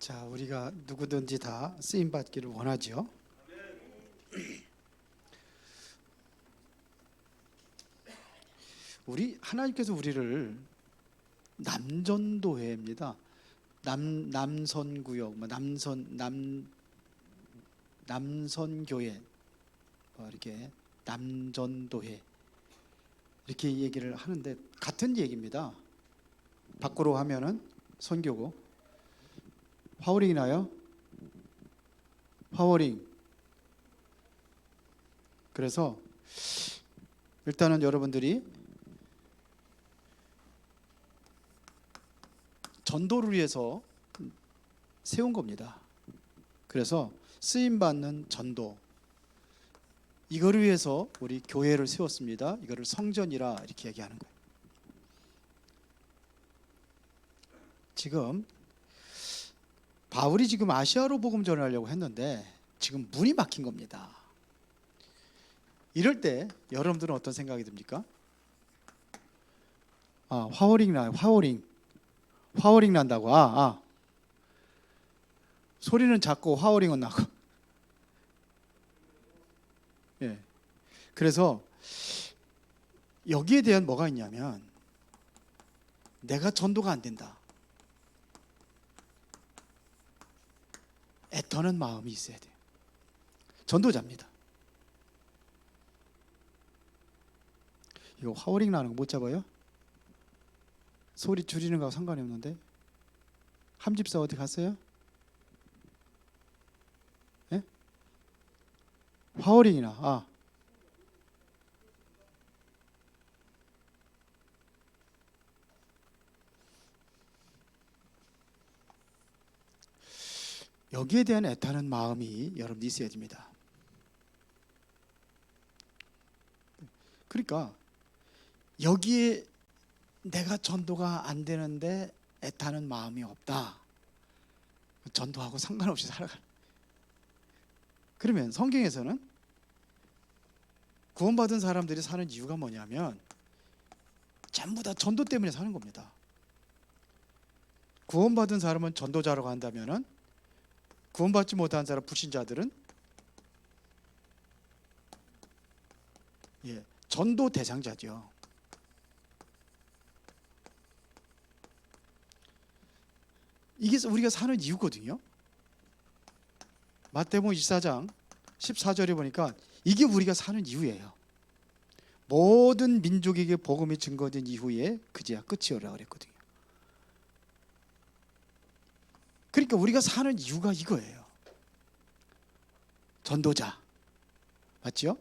자, 우리가 누구든지 다 쓰임 받기를 원하죠. 우리 하나님께서 우리를 남전도회입니다. 남선구역, 남선교회, 이렇게 남전도회 이렇게 얘기를 하는데 같은 얘기입니다. 밖으로 하면은 선교고. 파워링이 나요? 파워링. 그래서 일단은 여러분들이 전도를 위해서 세운 겁니다. 그래서 쓰임받는 전도, 이거를 위해서 우리 교회를 세웠습니다. 이거를 성전이라 이렇게 얘기하는 거예요. 지금 바울이 지금 아시아로 복음 전하려고 했는데 지금 문이 막힌 겁니다. 이럴 때 여러분들은 어떤 생각이 듭니까? 화워링 나요. 화워링 난다고. 소리는 작고 화워링은 나고. 예. 그래서 여기에 대한 뭐가 있냐면 내가 전도가 안 된다. 애터는 마음이 있어야 돼요. 전도자입니다. 이거 화워링 나는 거 못 잡아요? 소리 줄이는 거하고 상관이 없는데. 함집사 어디 갔어요? 예? 화워링이나. 여기에 대한 애타는 마음이 여러분이 있어야 됩니다. 그러니까 여기에 내가 전도가 안 되는데 애타는 마음이 없다. 전도하고 상관없이 살아가. 그러면 성경에서는 구원받은 사람들이 사는 이유가 뭐냐면 전부 다 전도 때문에 사는 겁니다. 구원받은 사람은 전도자라고 한다면은 구원받지 못한 사람 불신자들은 전도 대상자죠. 이게 우리가 사는 이유거든요. 마태복음 24장 14절에 보니까 이게 우리가 사는 이유예요. 모든 민족에게 복음이 증거된 이후에 그제야 끝이오라 그랬거든요. 그러니까 우리가 사는 이유가 이거예요. 전도자. 맞죠?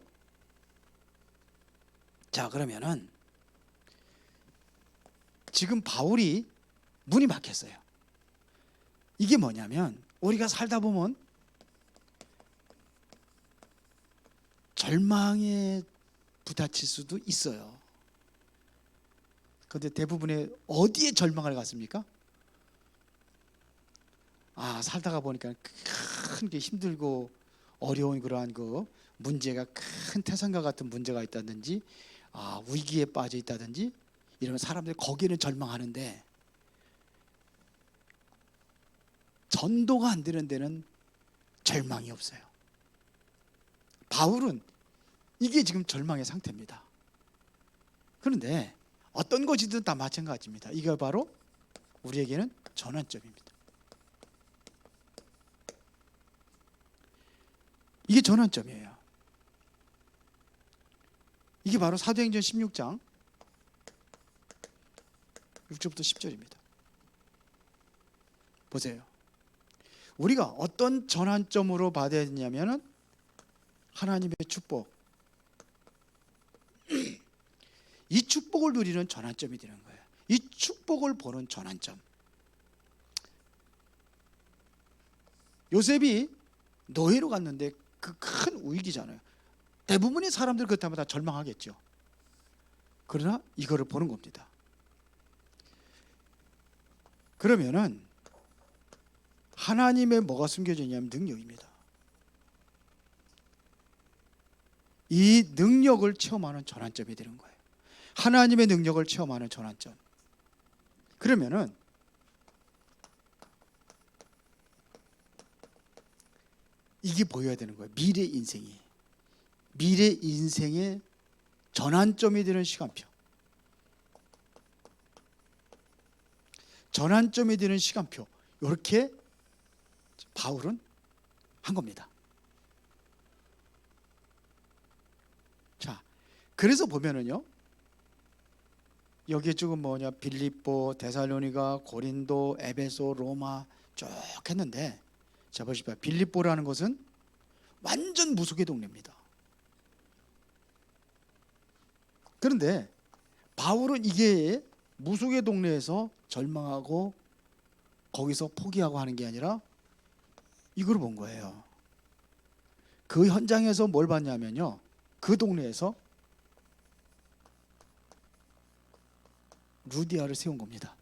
자, 그러면은 지금 바울이 문이 막혔어요. 이게 뭐냐면 우리가 살다 보면 절망에 부딪힐 수도 있어요. 그런데 대부분의 어디에 절망을 갖습니까? 살다가 보니까 큰 게 힘들고 어려운 그러한 그 문제가 큰 태산과 같은 문제가 있다든지 위기에 빠져 있다든지 이러면 사람들이 거기는 절망하는데 전도가 안 되는 데는 절망이 없어요. 바울은 이게 지금 절망의 상태입니다. 그런데 어떤 것이든 다 마찬가지입니다. 이게 바로 우리에게는 전환점입니다. 이게 전환점이에요. 이게 바로 사도행전 16장 6절부터 10절입니다. 보세요. 우리가 어떤 전환점으로 받아야 되냐면은 하나님의 축복. 이 축복을 누리는 전환점이 되는 거예요. 이 축복을 보는 전환점. 요셉이 노예로 갔는데 그 큰 위기잖아요. 대부분의 사람들 그렇다면 다 절망하겠죠. 그러나 이거를 보는 겁니다. 그러면은 하나님의 뭐가 숨겨져 있냐면 능력입니다. 이 능력을 체험하는 전환점이 되는 거예요. 하나님의 능력을 체험하는 전환점. 그러면은 이게 보여야 되는 거예요. 미래 인생의 전환점이 되는 시간표. 전환점이 되는 시간표. 이렇게 바울은 한 겁니다. 자, 그래서 보면은요, 여기에 지금 뭐냐, 빌립보, 데살로니가, 고린도, 에베소, 로마 쭉 했는데, 자 보시면 빌립보라는 것은 완전 무속의 동네입니다. 그런데 바울은 이게 무속의 동네에서 절망하고 거기서 포기하고 하는 게 아니라 이걸 본 거예요. 그 현장에서 뭘 봤냐면요, 그 동네에서 루디아를 세운 겁니다.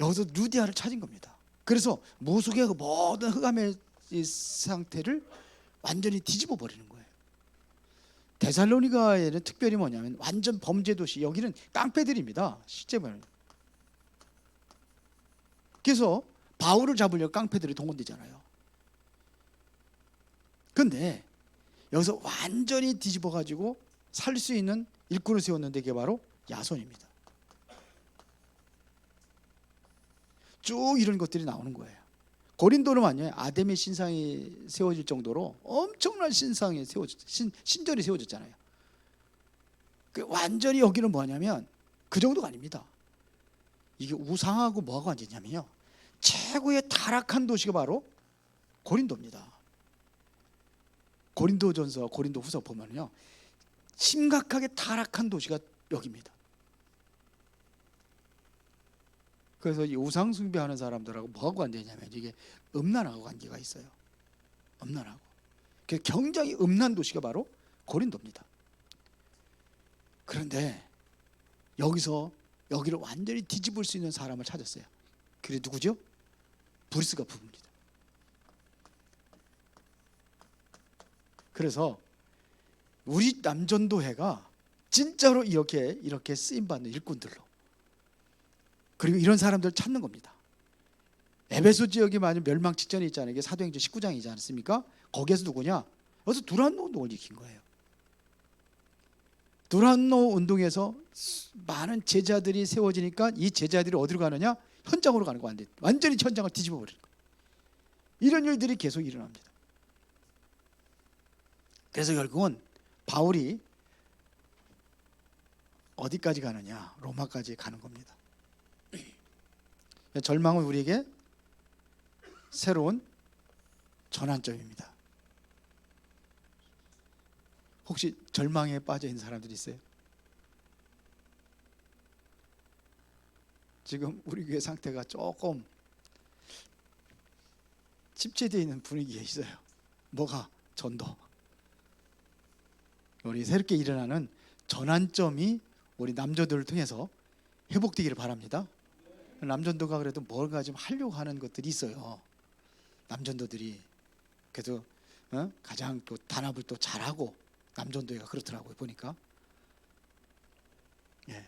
여기서 루디아를 찾은 겁니다. 그래서 무속의 모든 흑암의 상태를 완전히 뒤집어 버리는 거예요. 데살로니가에는 특별히 뭐냐면 완전 범죄 도시, 여기는 깡패들입니다. 실제 말은. 그래서 바울을 잡으려고 깡패들이 동원되잖아요. 그런데 여기서 완전히 뒤집어 가지고 살 수 있는 일꾼을 세웠는데 그게 바로 야손입니다. 쭉 이런 것들이 나오는 거예요. 고린도는 완전히 아담의 신상이 세워질 정도로 엄청난 신상이 신전이 세워졌잖아요. 완전히 여기는 뭐냐면 그 정도가 아닙니다. 이게 우상하고 뭐하고 앉았냐면요, 최고의 타락한 도시가 바로 고린도입니다. 고린도전서, 고린도후서 보면요, 심각하게 타락한 도시가 여기입니다. 그래서 이 우상 숭배하는 사람들하고 뭐하고 관계냐면 이게 음란하고 관계가 있어요. 음란하고. 그래서 굉장히 음란 도시가 바로 고린도입니다. 그런데 여기서 여기를 완전히 뒤집을 수 있는 사람을 찾았어요. 그게 누구죠? 브루스가 부부입니다. 그래서 우리 남전도회가 진짜로 이렇게 쓰임받는 일꾼들로, 그리고 이런 사람들을 찾는 겁니다. 에베소 지역이 만약 멸망 직전에 있잖아요. 이게 사도행전 19장이지 않습니까? 거기에서 누구냐? 여기서 두란노 운동을 일으킨 거예요. 두란노 운동에서 많은 제자들이 세워지니까 이 제자들이 어디로 가느냐? 현장으로 가는 거 완전히. 완전히 현장을 뒤집어 버리는 거예요. 이런 일들이 계속 일어납니다. 그래서 결국은 바울이 어디까지 가느냐? 로마까지 가는 겁니다. 절망은 우리에게 새로운 전환점입니다. 혹시 절망에 빠져 있는 사람들이 있어요? 지금 우리 교회 상태가 조금 침체되어 있는 분위기에 있어요. 뭐가? 전도. 우리 새롭게 일어나는 전환점이 우리 남자들을 통해서 회복되기를 바랍니다. 남전도가 그래도 뭔가 좀 하려고 하는 것들이 있어요. 남전도들이 그래도 가장 또 단합을 또 잘하고, 남전도회가 그렇더라고요, 보니까. 예.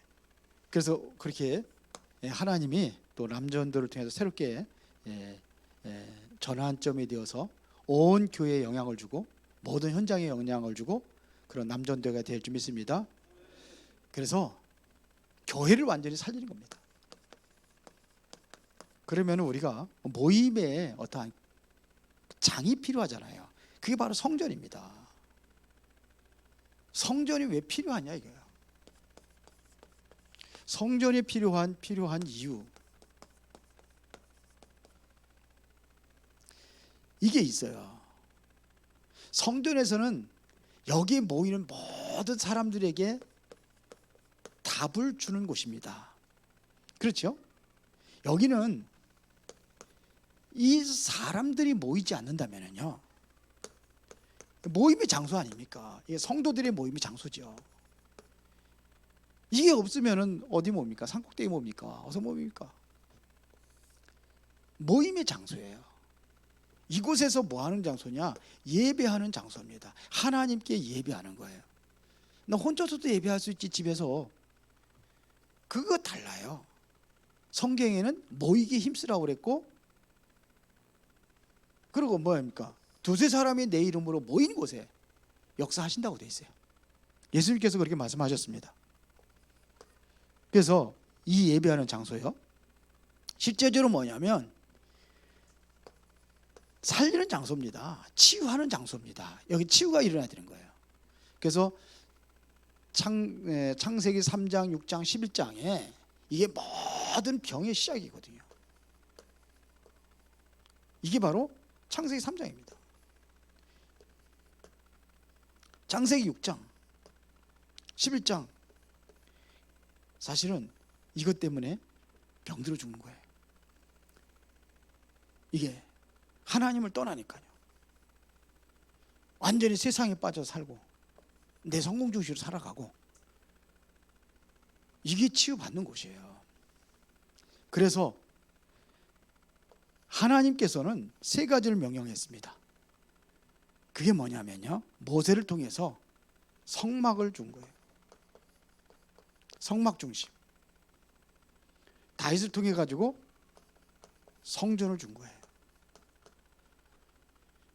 그래서 그렇게 하나님이 또 남전도를 통해서 새롭게 전환점이 되어서 온 교회에 영향을 주고 모든 현장에 영향을 주고 그런 남전도회가 될 줄 믿습니다. 그래서 교회를 완전히 살리는 겁니다. 그러면 우리가 모임에 어떠한 장이 필요하잖아요. 그게 바로 성전입니다. 성전이 왜 필요하냐 이거예요. 성전이 필요한 이유, 이게 있어요. 성전에서는 여기에 모이는 모든 사람들에게 답을 주는 곳입니다. 그렇죠? 여기는 이 사람들이 모이지 않는다면요, 모임의 장소 아닙니까? 이게 성도들의 모임의 장소죠. 이게 없으면은 어디 뭡니까? 산꼭대기 뭡니까? 어디서 뭡니까? 모임의 장소예요. 이곳에서 뭐 하는 장소냐? 예배하는 장소입니다. 하나님께 예배하는 거예요. 나 혼자서도 예배할 수 있지, 집에서. 그거 달라요. 성경에는 모이기 힘쓰라고 그랬고 그리고 뭐입니까? 두세 사람이 내 이름으로 모인 곳에 역사하신다고 돼 있어요. 예수님께서 그렇게 말씀하셨습니다. 그래서 이 예배하는 장소요, 실제적으로 뭐냐면 살리는 장소입니다. 치유하는 장소입니다. 여기 치유가 일어나야 되는 거예요. 그래서 창세기 3장, 6장, 11장에 이게 모든 병의 시작이거든요. 이게 바로 창세기 3장입니다. 창세기 6장, 11장, 사실은 이것 때문에 병들어 죽는 거예요. 이게 하나님을 떠나니까요. 완전히 세상에 빠져 살고 내 성공 중심으로 살아가고, 이게 치유받는 곳이에요. 그래서 하나님께서는 세 가지를 명령했습니다. 그게 뭐냐면요, 모세를 통해서 성막을 준 거예요. 성막 중심. 다윗을 통해 가지고 성전을 준 거예요.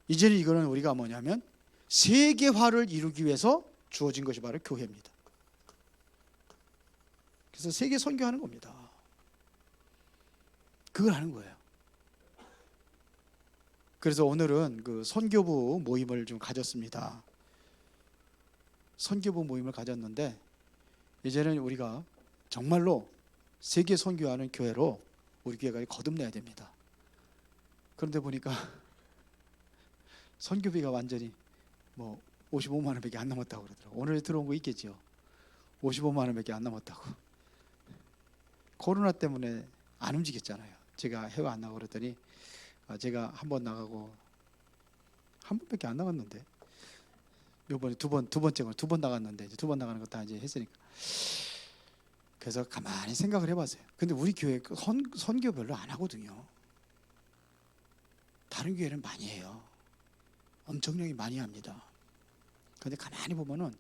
이제는 이거는 우리가 뭐냐면 세계화를 이루기 위해서 주어진 것이 바로 교회입니다. 그래서 세계 선교하는 겁니다. 그걸 하는 거예요. 그래서 오늘은 그 선교부 모임을 좀 가졌습니다. 선교부 모임을 가졌는데, 이제는 우리가 정말로 세계 선교하는 교회로 우리 교회가 거듭내야 됩니다. 그런데 보니까 선교비가 완전히 뭐 55만 원밖에 안 남았다고 그러더라고요. 오늘 들어온 거 있겠죠. 55만 원밖에 안 남았다고. 코로나 때문에 안 움직였잖아요. 제가 해외 안 나가고 그랬더니 제가 한 번 나가고 한 번밖에 안 나갔는데, 요번에 두 번 나갔는데, 이제 두 번 나가는 거 다 이제 했으니까. 그래서 가만히 생각을 해봤어요. 근데 우리 교회 선교 별로 안 하거든요. 다른 교회는 많이 해요. 엄청나게 많이 합니다. 그런데 가만히 보면은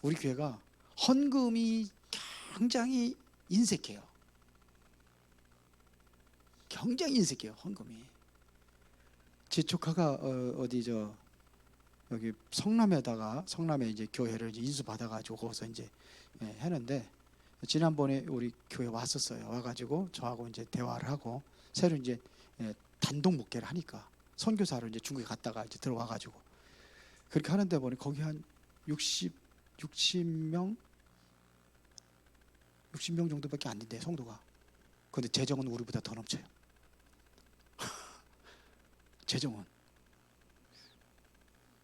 우리 교회가 헌금이 굉장히 인색해요. 굉장히 인색해요, 헌금이. 제 조카가 여기 성남에 이제 교회를 인수 받아가지고 거기서 이제 했는데, 지난번에 우리 교회 왔었어요. 와가지고 저하고 이제 대화를 하고 새로 이제 단독 목회를 하니까 선교사로 이제 중국에 갔다가 이제 들어와가지고 그렇게 하는데 보니 거기 한 60명 정도밖에 안 된대, 성도가. 그런데 재정은 우리보다 더 넘쳐요. 재정은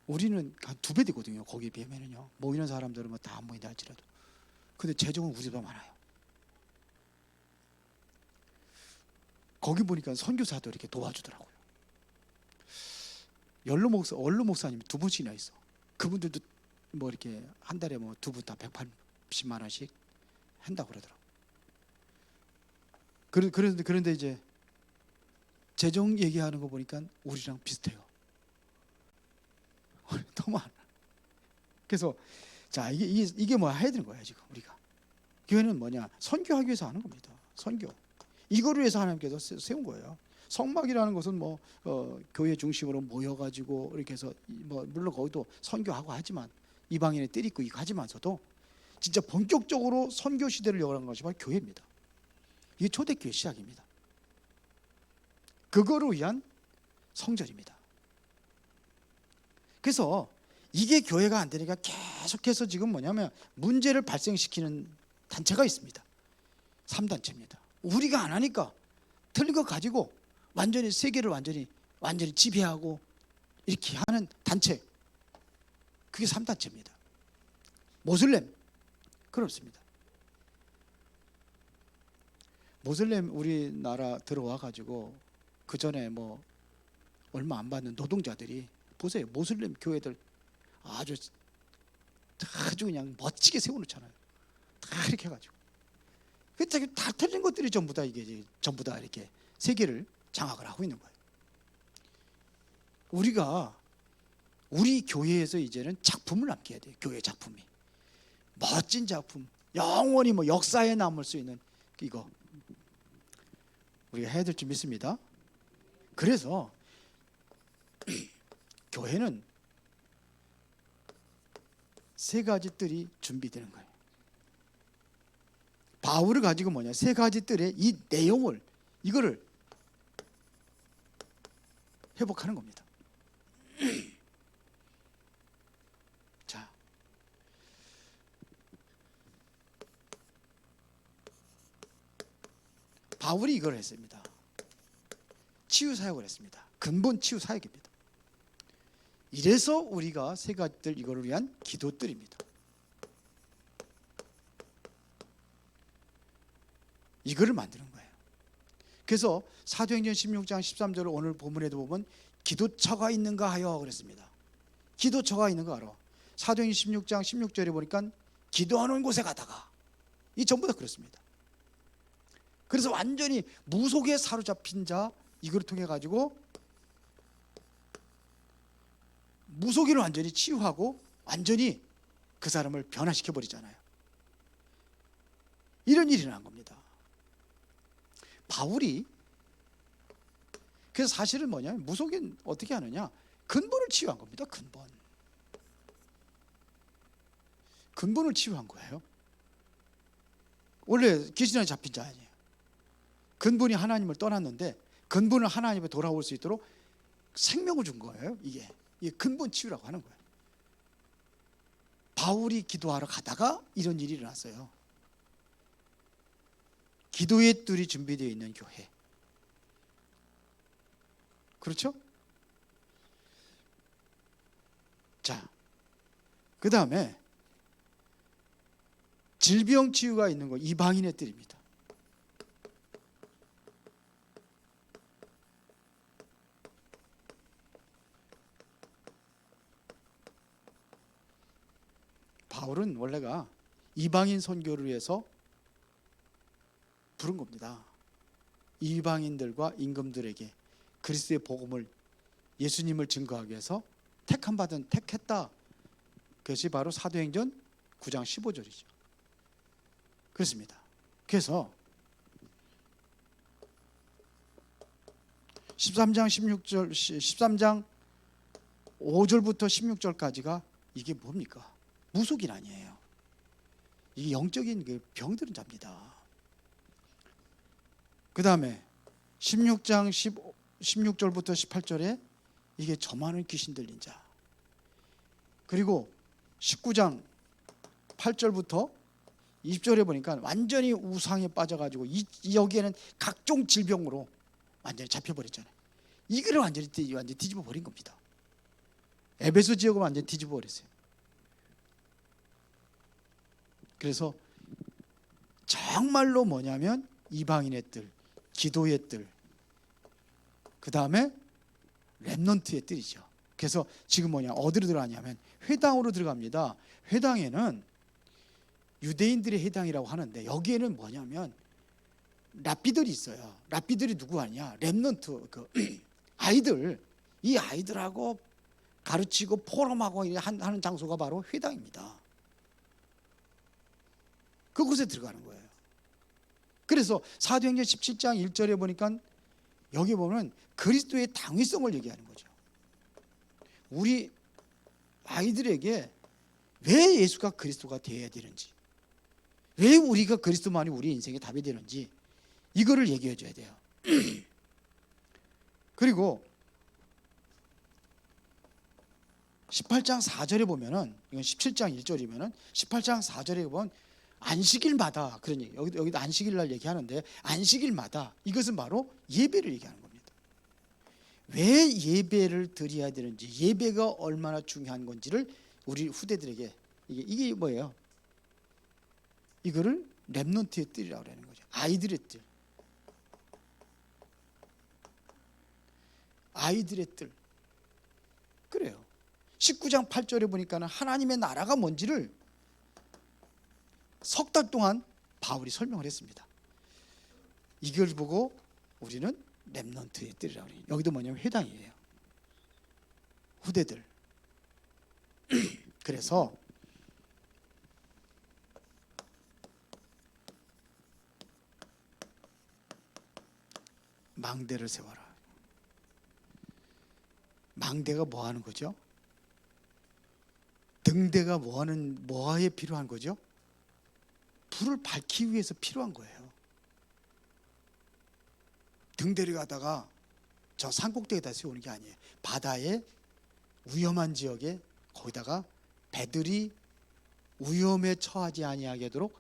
우리는 한 2배 되거든요. 거기에 비하면은요. 모이는 사람들은 뭐 다 안 모인다 할지라도. 근데 재정은 우리보다 많아요. 거기 보니까 선교사도 이렇게 도와주더라고요. 원로 목사님 2분씩이나 있어. 그분들도 뭐 이렇게 한 달에 뭐 2분 다 180만 원씩 한다고 그러더라고요. 그런데 이제 재정 얘기하는 거 보니까 우리랑 비슷해요. 더 많아. 그래서 자, 이게 뭐 해야 되는 거야 지금 우리가. 교회는 뭐냐, 선교하기 위해서 하는 겁니다. 선교. 이거를 위해서 하나님께서 세운 거예요. 성막이라는 것은 뭐 교회 중심으로 모여가지고 이렇게 해서 뭐 물론 거기도 선교하고 하지만 이방인의 뜰 있고 이거 하지만서도 진짜 본격적으로 선교 시대를 열어간 것이 바로 교회입니다. 이게 초대교회 시작입니다. 그거를 위한 성전입니다. 그래서 이게 교회가 안 되니까 계속해서 지금 뭐냐면 문제를 발생시키는 단체가 있습니다. 3단체입니다. 우리가 안 하니까 틀린 거 가지고 완전히 세계를 완전히 지배하고 이렇게 하는 단체, 그게 3단체입니다. 모슬렘 그렇습니다. 모슬렘 우리나라 들어와 가지고 그 전에 뭐 얼마 안 받는 노동자들이 보세요. 모슬렘 교회들 아주 그냥 멋지게 세워놓잖아요. 다 이렇게 해가지고 다 틀린 것들이 전부 다 이렇게 세계를 장악을 하고 있는 거예요. 우리가 우리 교회에서 이제는 작품을 남겨야 돼요. 교회 작품이 멋진 작품, 영원히 뭐 역사에 남을 수 있는 이거 우리가 해야 될 줄 믿습니다. 그래서 교회는 세 가지 뜰이 준비되는 거예요. 바울을 가지고 뭐냐, 세 가지 뜰의 이 내용을, 이거를 회복하는 겁니다. 자, 바울이 이걸 했습니다. 치유 사역을 했습니다. 근본 치유 사역입니다. 이래서 우리가 세 가지 뜰, 이거를 위한 기도뜰입니다. 이거를 만드는 거예요. 그래서 사도행전 16장 13절을 오늘 본문에도 보면 기도처가 있는가 하여 그랬습니다. 기도처가 있는가 하러. 사도행전 16장 16절에 보니까 기도하는 곳에 가다가, 이 전부 다 그렇습니다. 그래서 완전히 무속에 사로잡힌 자, 이걸 통해 가지고 무속인을 완전히 치유하고 완전히 그 사람을 변화시켜 버리잖아요. 이런 일이 난 겁니다. 바울이 그래서 사실은 뭐냐면, 무속인 어떻게 하느냐, 근본을 치유한 겁니다. 근본을 치유한 거예요. 원래 귀신에 잡힌 자 아니에요. 근본이 하나님을 떠났는데 근본을 하나님에 돌아올 수 있도록 생명을 준 거예요. 이게 근본 치유라고 하는 거예요. 바울이 기도하러 가다가 이런 일이 일어났어요. 기도의 뜰이 준비되어 있는 교회. 그렇죠? 자, 그 다음에 질병 치유가 있는 거, 이방인의 뜰입니다. 바울은 원래가 이방인 선교를 위해서 부른 겁니다. 이방인들과 임금들에게 그리스도의 복음을, 예수님을 증거하기 위해서 택했다. 그것이 바로 사도행전 9장 15절이죠. 그렇습니다. 그래서 13장 5절부터 16절까지가 이게 뭡니까? 무속인 아니에요. 이게 영적인 병들은 자입니다. 그 다음에 16장 16절부터 18절에 이게 점하는 귀신 들린 자. 그리고 19장 8절부터 20절에 보니까 완전히 우상에 빠져가지고 여기에는 각종 질병으로 완전히 잡혀버렸잖아요. 이거를 완전히 뒤집어 버린 겁니다. 에베소 지역을 완전히 뒤집어 버렸어요. 그래서 정말로 뭐냐면 이방인의 뜰, 기도의 뜰, 그 다음에 렘넌트의 뜰이죠. 그래서 지금 어디로 들어가냐면 회당으로 들어갑니다. 회당에는 유대인들의 회당이라고 하는데, 여기에는 뭐냐면 랍비들이 있어요. 랍비들이 누구 아니야? 렘넌트, 아이들, 이 아이들하고 가르치고 포럼하고 하는 장소가 바로 회당입니다. 그곳에 들어가는 거예요. 그래서 사도행전 17장 1절에 보니까 여기 보면 그리스도의 당위성을 얘기하는 거죠. 우리 아이들에게 왜 예수가 그리스도가 되어야 되는지, 왜 우리가 그리스도만이 우리 인생의 답이 되는지, 이거를 얘기해 줘야 돼요. 그리고 18장 4절에 보면은, 이건 17장 1절이면은 18장 4절에 보면 안식일마다, 그런 얘기, 여기도 안식일 날 얘기하는데, 안식일마다 이것은 바로 예배를 얘기하는 겁니다. 왜 예배를 드려야 되는지, 예배가 얼마나 중요한 건지를 우리 후대들에게, 이게 뭐예요? 이거를 렘넌트의 뜰이라고 하는 거죠. 아이들의 뜰. 아이들의 뜰. 그래요. 19장 8절에 보니까는 하나님의 나라가 뭔지를 석 달 동안 바울이 설명을 했습니다. 이걸 보고 우리는 렘넌트의 뜰이라고 해요. 여기도 뭐냐면 회당이에요. 후대들. 그래서 망대를 세워라. 망대가 뭐 하는 거죠? 등대가 뭐에 필요한 거죠? 불을 밝히기 위해서 필요한 거예요. 등대를 가다가 저 산꼭대기에다 세우는 게 아니에요. 바다의 위험한 지역에 거기다가 배들이 위험에 처하지 아니하게 하도록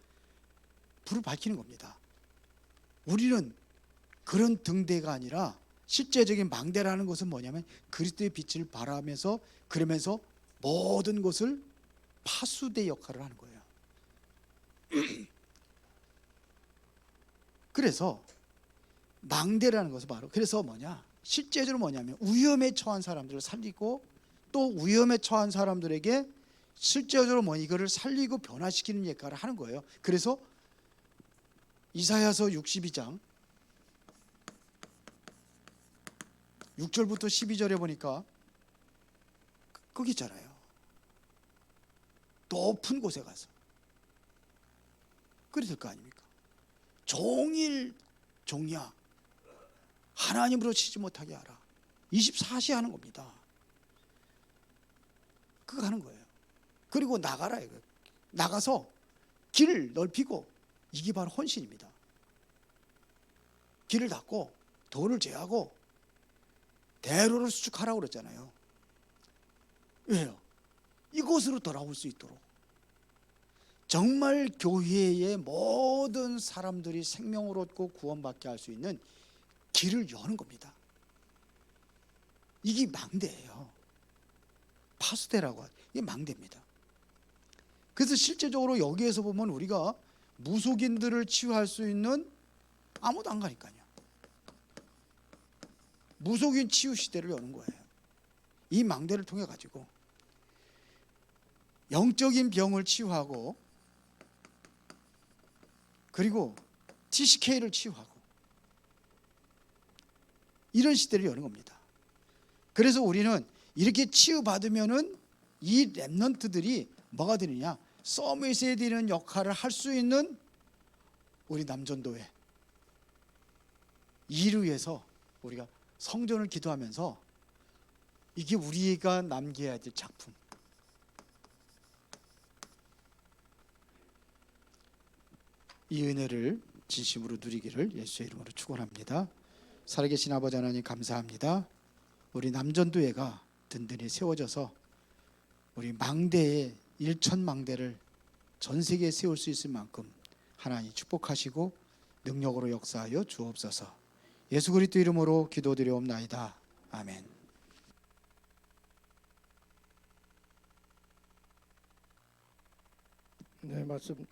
불을 밝히는 겁니다. 우리는 그런 등대가 아니라 실제적인 망대라는 것은 뭐냐면 그리스도의 빛을 발하면서 그러면서 모든 것을 파수대 역할을 하는 거예요. 그래서 망대라는 것은 바로 그래서 실제적으로 뭐냐면 위험에 처한 사람들을 살리고 또 위험에 처한 사람들에게 실제적으로 이거를 살리고 변화시키는 역할을 하는 거예요. 그래서 이사야서 62장 6절부터 12절에 보니까 거기 있잖아요. 높은 곳에 가서 그리 될 거 아닙니까? 종일 종야 하나님으로 치지 못하게 하라. 24시 하는 겁니다. 그거 하는 거예요. 그리고 나가라 이거. 나가서 길을 넓히고 이게 바로 헌신입니다. 길을 닫고 돌을 제하고 대로를 수축하라고 그랬잖아요. 왜요? 이곳으로 돌아올 수 있도록 정말 교회의 모든 사람들이 생명을 얻고 구원받게 할 수 있는 길을 여는 겁니다. 이게 망대예요. 파수대라고 하죠. 이게 망대입니다. 그래서 실제적으로 여기에서 보면 우리가 무속인들을 치유할 수 있는 아무도 안 가니까요. 무속인 치유 시대를 여는 거예요. 이 망대를 통해 가지고 영적인 병을 치유하고 그리고 TCK를 치유하고 이런 시대를 여는 겁니다. 그래서 우리는 이렇게 치유받으면은 이 렘넌트들이 뭐가 되느냐? 서밋에 되는 역할을 할 수 있는 우리 남전도회 이를 위해서 우리가 성전을 기도하면서 이게 우리가 남겨야 될 작품. 이 은혜를 진심으로 누리기를 예수의 이름으로 축원합니다. 살아계신 아버지 하나님 감사합니다. 우리 남전도회가 든든히 세워져서 우리 망대의 일천망대를 전 세계에 세울 수 있을 만큼 하나님 축복하시고 능력으로 역사하여 주옵소서. 예수 그리스도 이름으로 기도드리옵나이다. 아멘. 네, 말씀